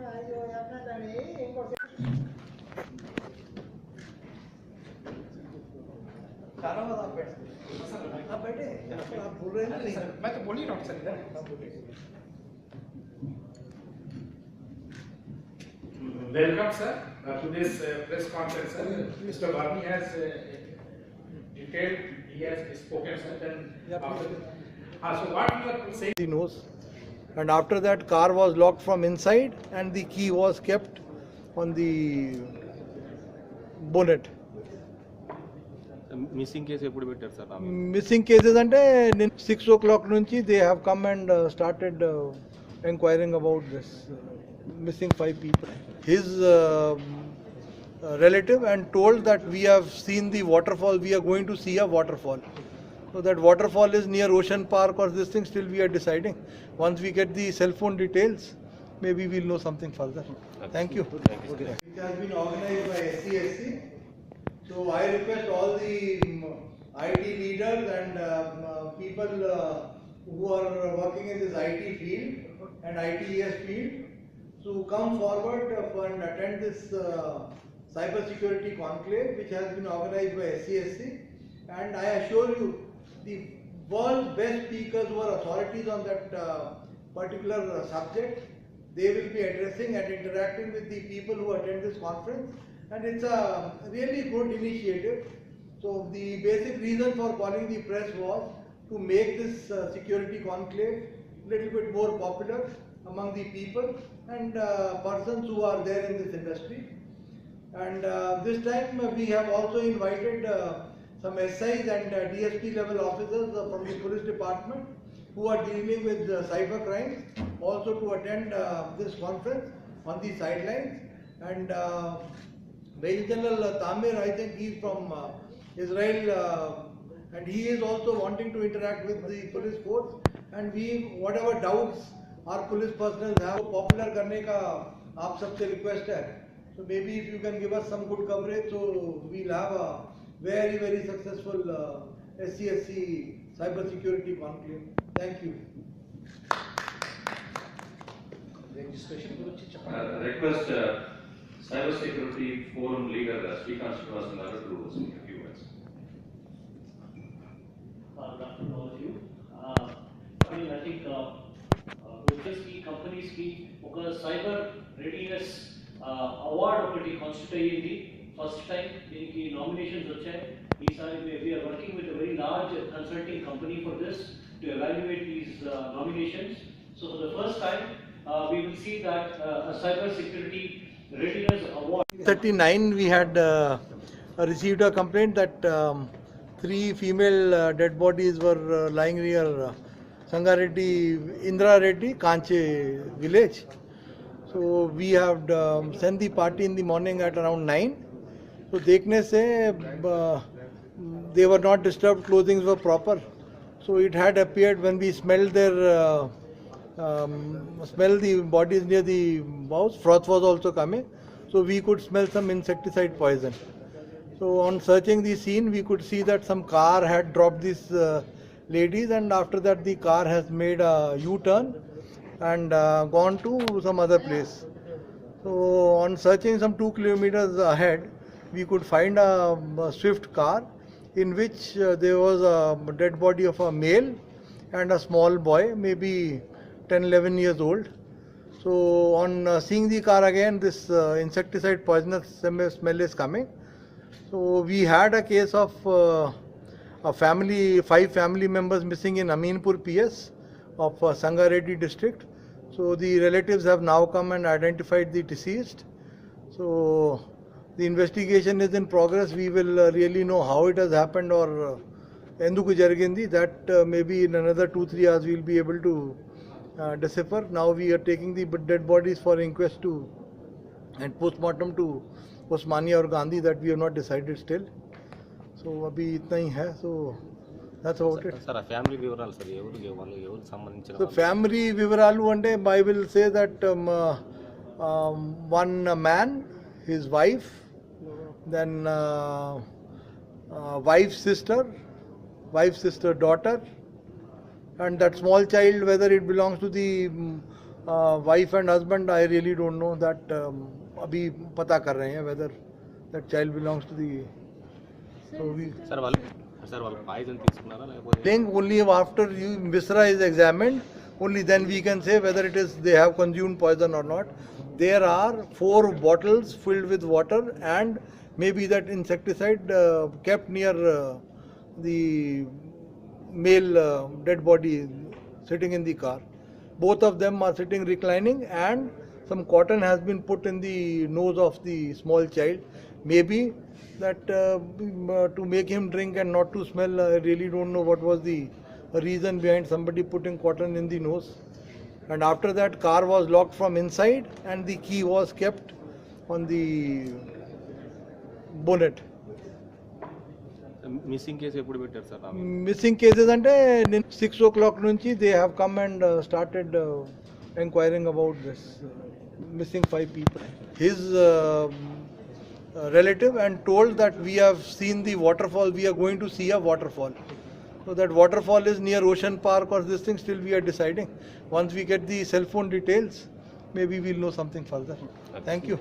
Welcome, sir, to this press conference, sir. Mr. Varney has detailed, he has spoken, sir. Then so what you are saying? He knows. And after that, car was locked from inside and the key was kept on the bonnet. Missing case ఎప్పుడు పెట్టారు sir? Missing cases అంటే 6 o'clock నుంచి they have come and started inquiring about this missing 5 people. His relative and told that we have seen the waterfall, we are going to see a waterfall. So that waterfall is near Ocean Park or this thing, still we are deciding. Once we get the cell phone details, maybe we'll know something further. Thank you. It has been organized by SCSC. So I request all the IT leaders and people who are working in this IT field and ITES field to come forward and attend this cyber security conclave which has been organized by SCSC. And I assure you, the world's best speakers who are authorities on that particular subject, they will be addressing and interacting with the people who attend this conference. And it's a really good initiative. So the basic reason for calling the press was to make this security conclave a little bit more popular among the people and persons who are there in this industry. And this time we have also invited some SIs and DSP level officers from the police department who are dealing with cyber crimes also to attend this conference on the sidelines. And Major General Tamir, I think he is from Israel and he is also wanting to interact with the police force, and we, whatever doubts our police personnel have, popular करने का आप सबसे request है. So maybe if you can give us some good coverage, so we'll have a very, very successful SCSC cyber security conclave. Thank you. Request Cyber Security Forum leader Srikanth Srinivasan to speak a few words. Good afternoon, all of you. I think వచ్చేసి కంపెనీస్కి ఒక cyber readiness award ఒకటి constitute అయ్యింది. First time దీనికి nominations వచ్చాయి. ఈసారి we are working with very large consulting company for this to evaluate these nominations. So for the first time we will see that cyber security readiness award. 39 we had received a complaint that 3 female dead bodies were lying near Sangareddy, Indra Reddy, Kanche village. So we have sent the party in the morning at around 9. So dekhne se they were not disturbed, clothings were proper. So it had appeared when we smelled their smell the bodies near the house, froth was also coming, so we could smell some insecticide poison. So on searching the scene, we could see that some car had dropped these ladies, and after that the car has made a U-turn and gone to some other place. So on searching some 2 kilometers ahead, we could find a swift car in which there was a dead body of a male and a small boy, maybe 10-11 years old. So on seeing the car again, this insecticide poisonous smell is coming. So we had a case of a family, 5 family members missing in Aminpur PS of Sangareddy district. So the relatives have now come and identified the deceased. So the investigation is in progress. We will really know how it has happened or enduku jarigindi. That maybe in another 2-3 hours we will be able to decipher. Now we are taking the dead bodies for inquest to and postmortem to Osmania or Gandhi, that we have not decided still. So abhi itna hi hai. So that's about it. Sir, family వివరాలు sir ఎవరు సంబంధించిన? So family వివరాలు అంటే I will say that one man, his wife, then wife's sister, daughter, and that small child, whether it belongs to the Wife and husband, I really don't know that. अभी पता कर रहे हैं whether that child belongs to the. So we sir వాళ్ళు poison తీసుకున్నారా లేకపోతే think only after viscera is examined, only then we can say whether it is they have consumed poison or not. There are 4 bottles filled with water and maybe that insecticide kept near the male dead body sitting in the car. Both of them are sitting reclining and some cotton has been put in the nose of the small child. Maybe that to make him drink and not to smell. I really don't know what was the reason behind somebody putting cotton in the nose. And after that, car was locked from inside and the key was kept on the bonnet. Missing case ఎప్పుడు పెట్టారు sir Missing cases అంటే 6 o'clock నుంచి they have come and started inquiring about this missing 5 people. His relative and told that we have seen the waterfall, we are going to see a waterfall. So that waterfall is near Ocean Park or this thing, still we are deciding. Once we get the cell phone details, maybe we'll know something further. Thank you.